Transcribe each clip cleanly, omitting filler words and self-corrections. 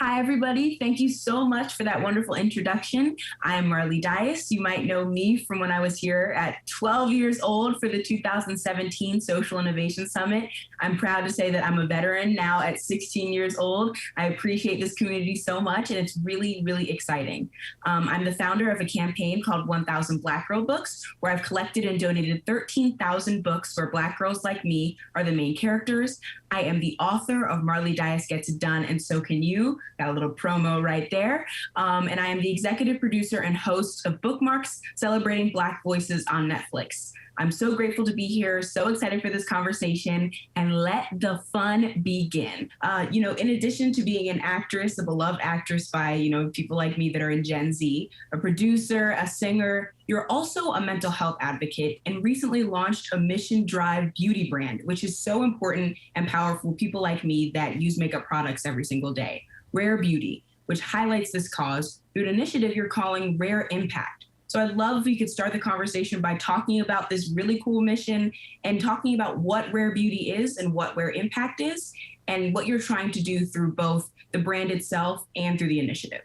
Hi, everybody. Thank you so much for that wonderful introduction. I am Marley. You might know me from when I was here at 12 years old for the 2017 Social Innovation Summit. I'm proud to say that I'm a veteran now at 16 years old. I appreciate this community so much, and it's really, really exciting. I'm the founder of a campaign called 1000 Black Girl Books, where I've collected and donated 13,000 books where Black girls like me are the main characters. I am the author of Marley Gets It Done, and So Can You. Got a little promo right there. And I am the executive producer and host of Bookmarks, celebrating Black voices on Netflix. I'm so grateful to be here, so excited for this conversation, and let the fun begin. In addition to being an actress, a beloved actress by, people like me that are in Gen Z, a producer, a singer, you're also a mental health advocate and recently launched a mission drive beauty brand, which is so important and powerful for people like me that use makeup products every single day. Rare Beauty, which highlights this cause through an initiative you're calling Rare Impact. So I'd love if we could start the conversation by talking about this really cool mission and talking about what Rare Beauty is and what Rare Impact is and what you're trying to do through both the brand itself and through the initiative.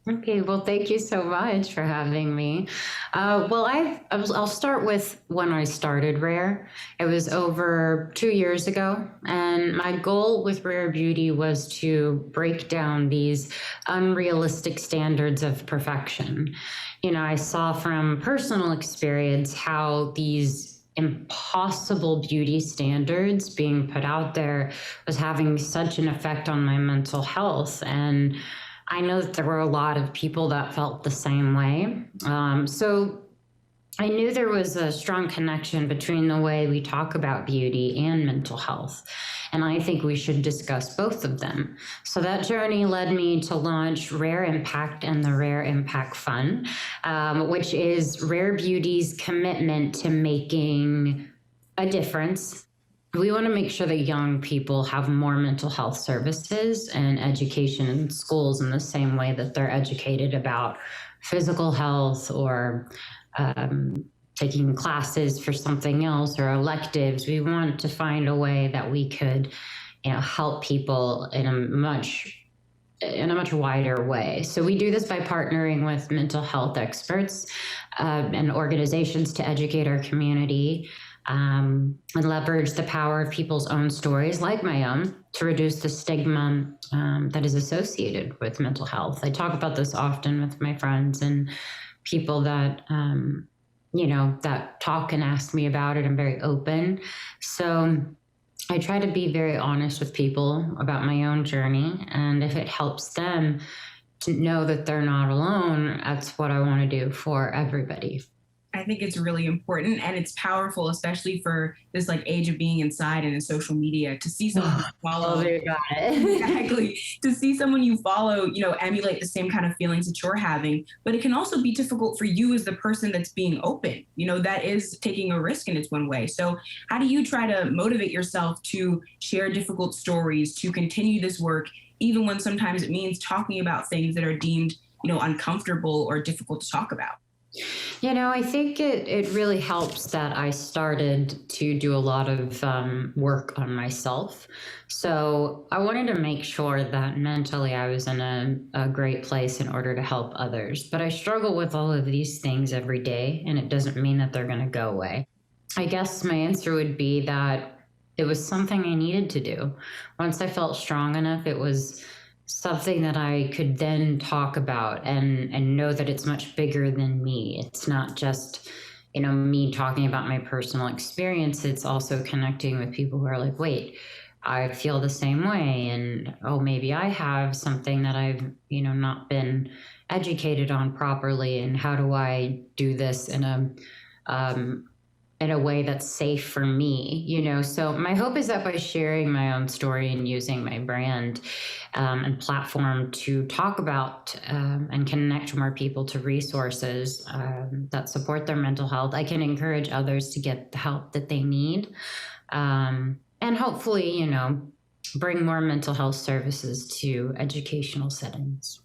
Okay, well, thank you so much for having me. I'll start with when I started Rare. It was over 2 years ago, and my goal with Rare Beauty was to break down these unrealistic standards of perfection. I saw from personal experience how these impossible beauty standards being put out there was having such an effect on my mental health. And I know that there were a lot of people that felt the same way. So I knew there was a strong connection between the way we talk about beauty and mental health. And I think we should discuss both of them. So that journey led me to launch Rare Impact and the Rare Impact Fund, which is Rare Beauty's commitment to making a difference. We want to make sure that young people have more mental health services and education in schools in the same way that they're educated about physical health or taking classes for something else or electives. We want to find a way that we could, help people in a much wider way. So we do this by partnering with mental health experts and organizations to educate our community. And leverage the power of people's own stories, like my own, to reduce the stigma that is associated with mental health. I talk about this often with my friends and people that, that talk and ask me about it. I'm very open. So I try to be very honest with people about my own journey. And if it helps them to know that they're not alone, that's what I want to do for everybody. I think it's really important and it's powerful, especially for this age of being inside and in social media, to see someone you follow. Oh, you got it. Exactly. To see someone you follow, emulate the same kind of feelings that you're having. But it can also be difficult for you as the person that's being open. That is taking a risk in its one way. So how do you try to motivate yourself to share difficult stories, to continue this work, even when sometimes it means talking about things that are deemed, uncomfortable or difficult to talk about? I think it really helps that I started to do a lot of work on myself. So I wanted to make sure that mentally I was in a great place in order to help others. But I struggle with all of these things every day, and it doesn't mean that they're going to go away. I guess my answer would be that it was something I needed to do. Once I felt strong enough, it was something that I could then talk about and know that it's much bigger than me. It's not just, me talking about my personal experience. It's also connecting with people who are like, wait, I feel the same way. And, oh, maybe I have something that I've, not been educated on properly. And how do I do this in a way that's safe for me, So my hope is that by sharing my own story and using my brand and platform to talk about and connect more people to resources that support their mental health, I can encourage others to get the help that they need. And hopefully, bring more mental health services to educational settings.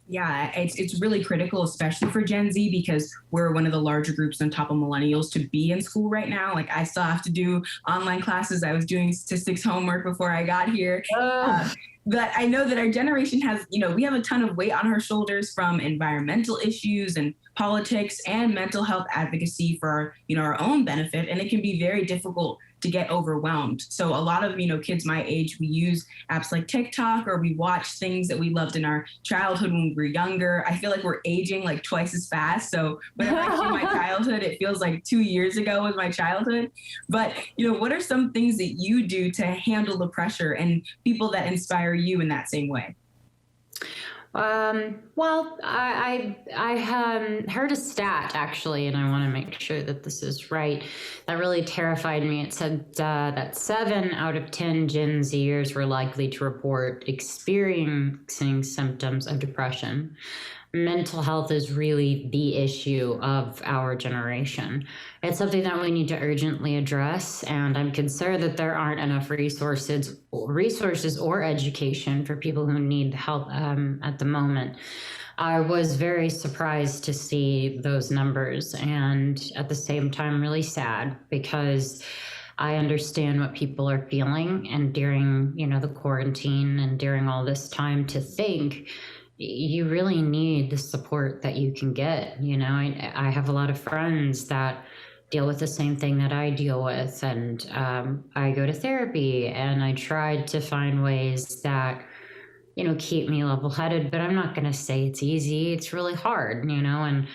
Yeah, it's really critical, especially for Gen Z, because we're one of the larger groups on top of millennials to be in school right now. I still have to do online classes. I was doing statistics homework before I got here. But I know that our generation has, we have a ton of weight on our shoulders from environmental issues and politics and mental health advocacy for, our own benefit. And it can be very difficult to get overwhelmed. So a lot of, kids my age, we use apps like TikTok, or we watch things that we loved in our childhood when we were younger. I feel like we're aging like twice as fast. So whenever I see my childhood, it feels like 2 years ago was my childhood. But, what are some things that you do to handle the pressure and people that inspire you in that same way? Well, I heard a stat actually, and I want to make sure that this is right. That really terrified me. It said that 7 out of 10 Gen Zers were likely to report experiencing symptoms of depression. Mental health is really the issue of our generation. It's something that we need to urgently address, and I'm concerned that there aren't enough resources or education for people who need help at the moment. I was very surprised to see those numbers, and at the same time really sad, because I understand what people are feeling, and during the quarantine and during all this time, to think you really need the support that you can get. I have a lot of friends that deal with the same thing that I deal with, and I go to therapy, and I tried to find ways that keep me level-headed, but I'm not going to say it's easy. It's really hard, and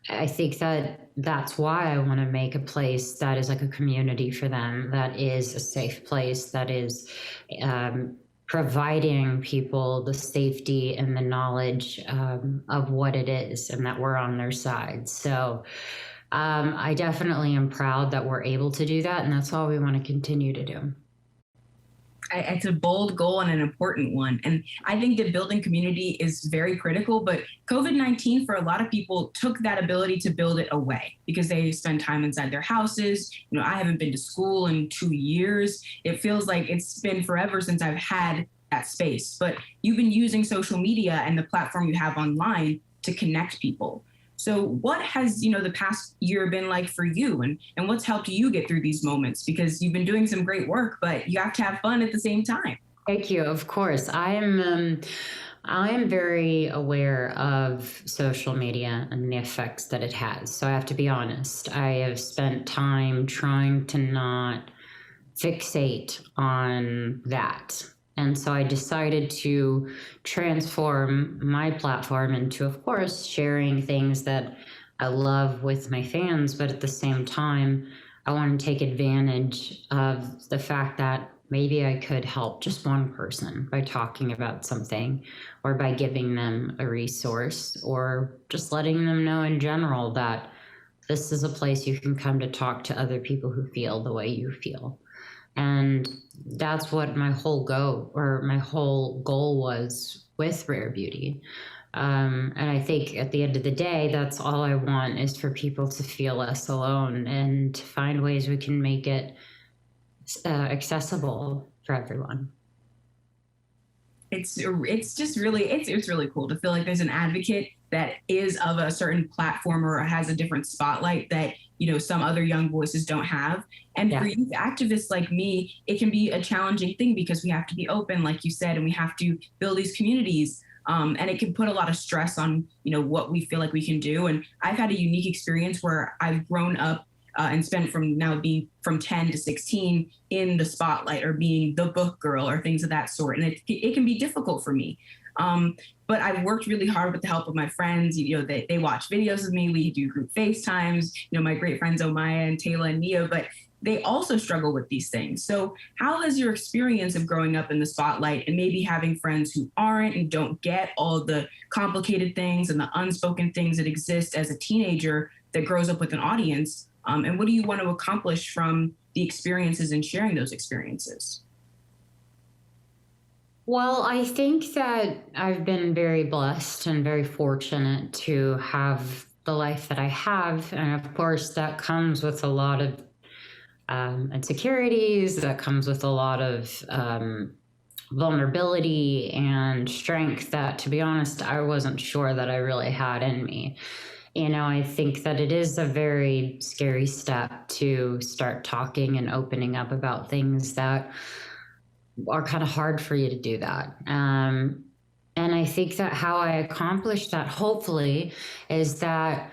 I think that that's why I want to make a place that is like a community for them, that is a safe place, that is providing people the safety and the knowledge of what it is, and that we're on their side. So I definitely am proud that we're able to do that, and that's all we want to continue to do. It's a bold goal and an important one. And I think that building community is very critical, but COVID-19 for a lot of people took that ability to build it away because they spend time inside their houses. I haven't been to school in 2 years. It feels like it's been forever since I've had that space, but you've been using social media and the platform you have online to connect people. So what has, the past year been like for you, and what's helped you get through these moments? Because you've been doing some great work, but you have to have fun at the same time. Thank you. Of course. I am very aware of social media and the effects that it has. So I have to be honest. I have spent time trying to not fixate on that. And so I decided to transform my platform into, of course, sharing things that I love with my fans, but at the same time, I want to take advantage of the fact that maybe I could help just one person by talking about something, or by giving them a resource, or just letting them know in general that this is a place you can come to talk to other people who feel the way you feel. And that's what my whole goal was with Rare Beauty. And I think at the end of the day, that's all I want, is for people to feel less alone and to find ways we can make it accessible for everyone. It's just really, it's really cool to feel like there's an advocate that is of a certain platform or has a different spotlight that, some other young voices don't have. And for youth activists like me, it can be a challenging thing because we have to be open, like you said, and we have to build these communities. And it can put a lot of stress on, what we feel like we can do. And I've had a unique experience where I've grown up and spent from now being from 10 to 16 in the spotlight, or being the book girl, or things of that sort. And it can be difficult for me. But I've worked really hard with the help of my friends. They watch videos of me. We do group FaceTimes, my great friends, Omaya and Taylor and Nia, but they also struggle with these things. So how has your experience of growing up in the spotlight and maybe having friends who aren't and don't get all the complicated things and the unspoken things that exist as a teenager that grows up with an audience, and what do you want to accomplish from the experiences and sharing those experiences? Well, I think that I've been very blessed and very fortunate to have the life that I have. And of course, that comes with a lot of insecurities, that comes with a lot of vulnerability and strength that, to be honest, I wasn't sure that I really had in me. I think that it is a very scary step to start talking and opening up about things that are kind of hard for you to do that. And I think that how I accomplish that, hopefully, is that,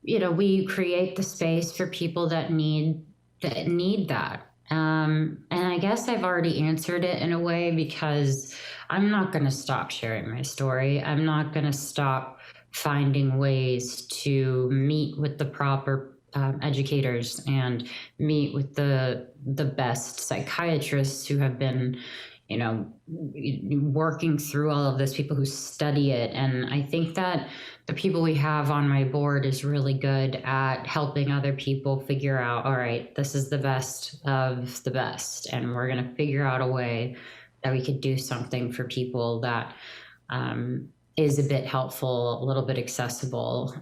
we create the space for people that need that. And I guess I've already answered it in a way, because I'm not going to stop sharing my story. I'm not going to stop finding ways to meet with the proper educators and meet with the best psychiatrists who have been, working through all of this, people who study it. And I think that the people we have on my board is really good at helping other people figure out, all right, this is the best of the best, and we're going to figure out a way that we could do something for people that is a bit helpful, a little bit accessible.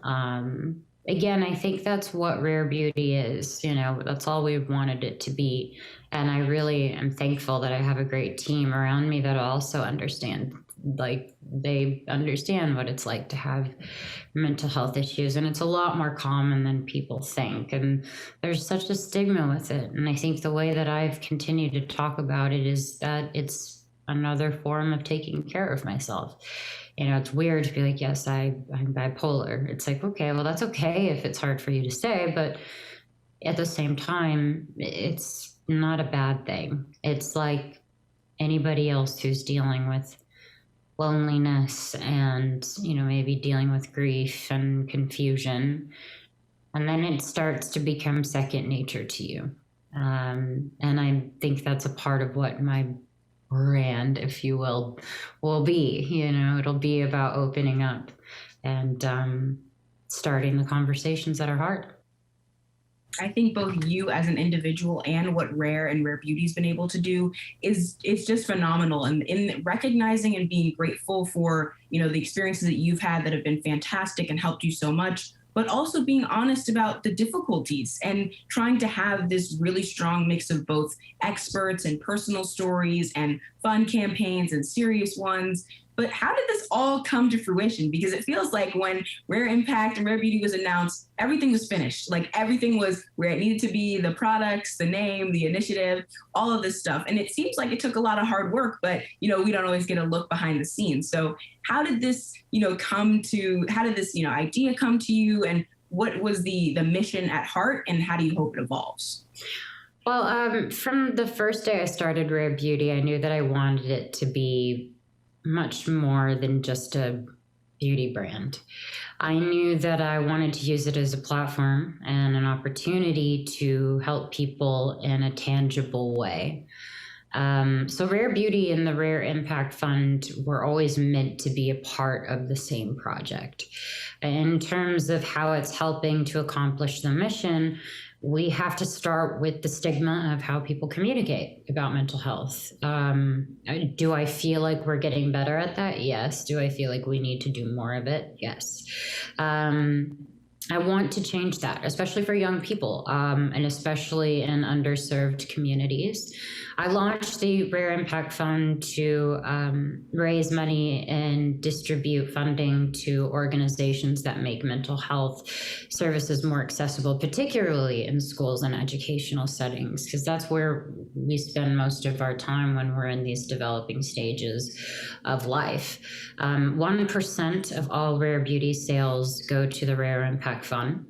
Again, I think that's what Rare Beauty is. That's all we've wanted it to be. And I really am thankful that I have a great team around me that also understand, like, they understand what it's like to have mental health issues. And it's a lot more common than people think. And there's such a stigma with it. And I think the way that I've continued to talk about it is that it's another form of taking care of myself. It's weird to be like, yes, I'm bipolar. It's like, okay, well, that's okay if it's hard for you to say, but at the same time, it's not a bad thing. It's like anybody else who's dealing with loneliness and, maybe dealing with grief and confusion. And then it starts to become second nature to you. And I think that's a part of what my brand, if you will be. It'll be about opening up and starting the conversations that are hard. I think both you as an individual and what Rare and Rare Beauty's been able to do is it's just phenomenal. And in recognizing and being grateful for, the experiences that you've had that have been fantastic and helped you so much, but also being honest about the difficulties and trying to have this really strong mix of both experts and personal stories and fun campaigns and serious ones. But how did this all come to fruition? Because it feels like when Rare Impact and Rare Beauty was announced, everything was finished. Like everything was where it needed to be, the products, the name, the initiative, all of this stuff. And it seems like it took a lot of hard work, but, we don't always get a look behind the scenes. So how did this, how did this, idea come to you? And what was the mission at heart, and how do you hope it evolves? Well, from the first day I started Rare Beauty, I knew that I wanted it to be much more than just a beauty brand. I knew that I wanted to use it as a platform and an opportunity to help people in a tangible way. So Rare Beauty and the Rare Impact Fund were always meant to be a part of the same project. In terms of how it's helping to accomplish the mission, we have to start with the stigma of how people communicate about mental health. Do I feel like we're getting better at that? Yes. Do I feel like we need to do more of it? Yes. I want to change that, especially for young people, and especially in underserved communities. I launched the Rare Impact Fund to raise money and distribute funding to organizations that make mental health services more accessible, particularly in schools and educational settings, because that's where we spend most of our time when we're in these developing stages of life. 1% of all Rare Beauty sales go to the Rare Impact Fund.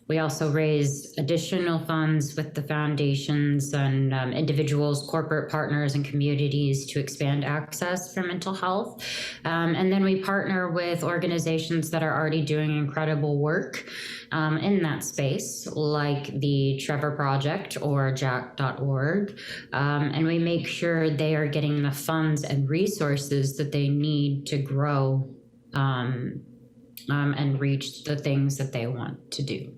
We also raise additional funds with the foundations and individuals, corporate partners, and communities to expand access for mental health. And then we partner with organizations that are already doing incredible work in that space, like the Trevor Project or jack.org. And we make sure they are getting the funds and resources that they need to grow and reach the things that they want to do,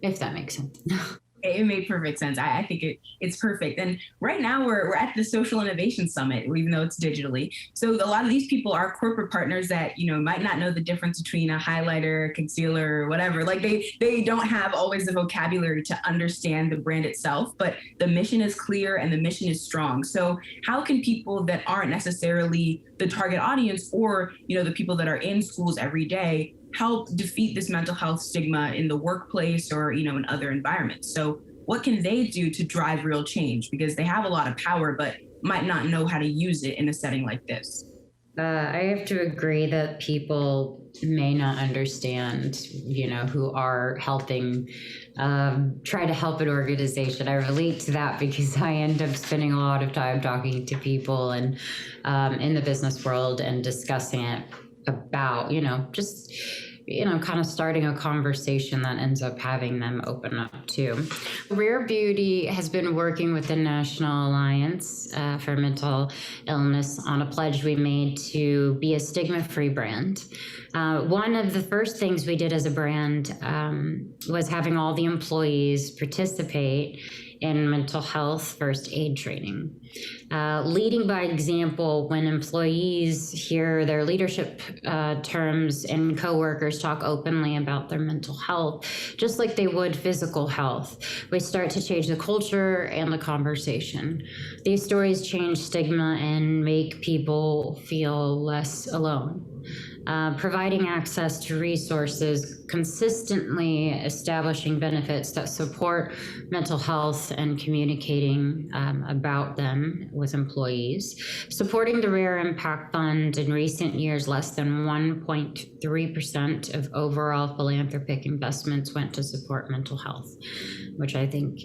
if that makes sense. It made perfect sense. I think it's perfect. And right now we're at the Social Innovation Summit, even though it's digitally. So a lot of these people are corporate partners that, might not know the difference between a highlighter, concealer, or whatever. Like they don't have always the vocabulary to understand the brand itself, but the mission is clear and the mission is strong. So how can people that aren't necessarily the target audience or, the people that are in schools every day help defeat this mental health stigma in the workplace or, in other environments? So what can they do to drive real change? Because they have a lot of power, but might not know how to use it in a setting like this? I have to agree that people may not understand, who are helping, try to help an organization. I relate to that because I end up spending a lot of time talking to people and in the business world and discussing it about, just kind of starting a conversation that ends up having them open up too. Rare Beauty has been working with the National Alliance for Mental Illness on a pledge we made to be a stigma-free brand. One of the first things we did as a brand was having all the employees participate in mental health first aid training. Leading by example, when employees hear their leadership terms and coworkers talk openly about their mental health, just like they would physical health, we start to change the culture and the conversation. These stories change stigma and make people feel less alone. Providing access to resources, consistently establishing benefits that support mental health and communicating about them with employees. Supporting the Rare Impact Fund in recent years, less than 1.3% of overall philanthropic investments went to support mental health, which I think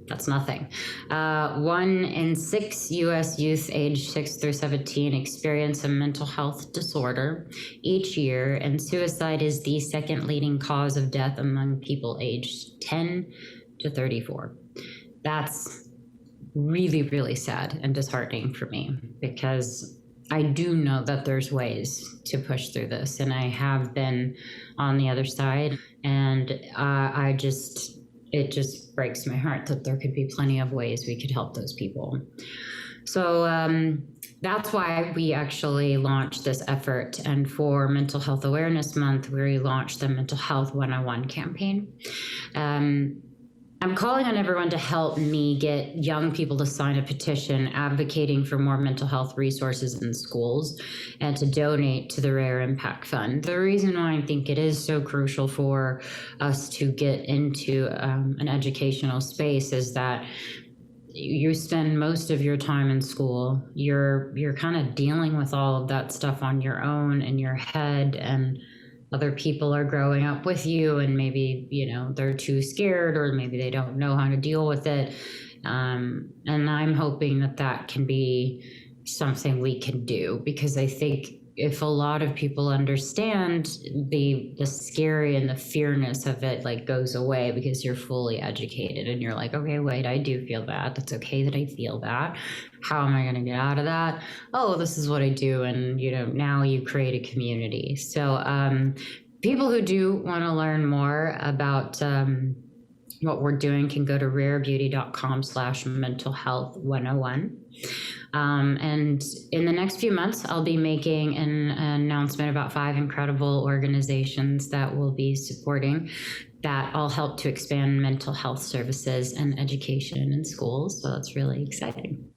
that's nothing. 1 in 6 U.S. youth aged 6 through 17 experience a mental health disorder each year, and suicide is the second leading cause of death among people aged 10 to 34. That's really, really sad and disheartening for me, because I do know that there's ways to push through this, and I have been on the other side, and it just breaks my heart that there could be plenty of ways we could help those people. So that's why we actually launched this effort. And for Mental Health Awareness Month, we launched the Mental Health 101 campaign. I'm calling on everyone to help me get young people to sign a petition advocating for more mental health resources in schools and to donate to the Rare Impact Fund. The reason why I think it is so crucial for us to get into an educational space is that you spend most of your time in school. You're kind of dealing with all of that stuff on your own in your head, and other people are growing up with you, and maybe, they're too scared, or maybe they don't know how to deal with it. And I'm hoping that can be something we can do, because I think if a lot of people understand the scary and the fearness of it, goes away, because you're fully educated and you're like, okay, wait, I do feel that. That's okay that I feel that. How am I going to get out of that? Oh, this is what I do. And, now you create a community. So people who do want to learn more about what we're doing can go to rarebeauty.com/mentalhealth101. And in the next few months, I'll be making an announcement about 5 incredible organizations that will be supporting that all help to expand mental health services and education in schools. So that's really exciting.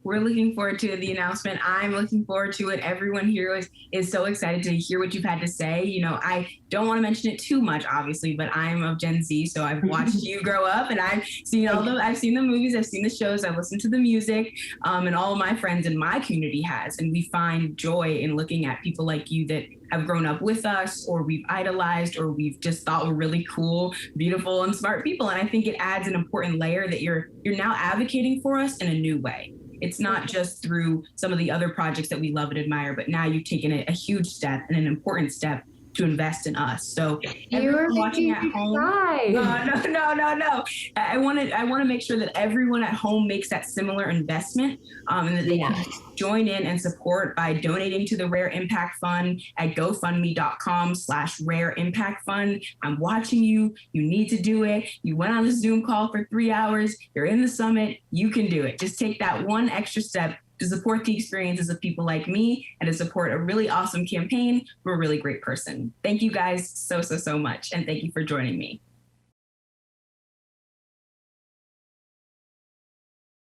We're looking forward to the announcement. I'm looking forward to it. Everyone here is so excited to hear what you've had to say. I don't want to mention it too much, obviously, but I'm of Gen Z, so I've watched you grow up, and I've seen the movies, I've seen the shows, I've listened to the music, and all of my friends in my community has. And we find joy in looking at people like you that have grown up with us, or we've idolized, or we've just thought were really cool, beautiful, and smart people. And I think it adds an important layer that you're now advocating for us in a new way. It's not just through some of the other projects that we love and admire, but now you've taken a huge step and an important step to invest in us. So you're watching at home. No. I want to make sure that everyone at home makes that similar investment, and that they can join in and support by donating to the Rare Impact Fund at GoFundMe.com/Rare Impact Fund. I'm watching you. You need to do it. You went on a Zoom call for 3 hours. You're in the summit. You can do it. Just take that one extra step to support the experiences of people like me and to support a really awesome campaign for a really great person. Thank you guys so much. And thank you for joining me.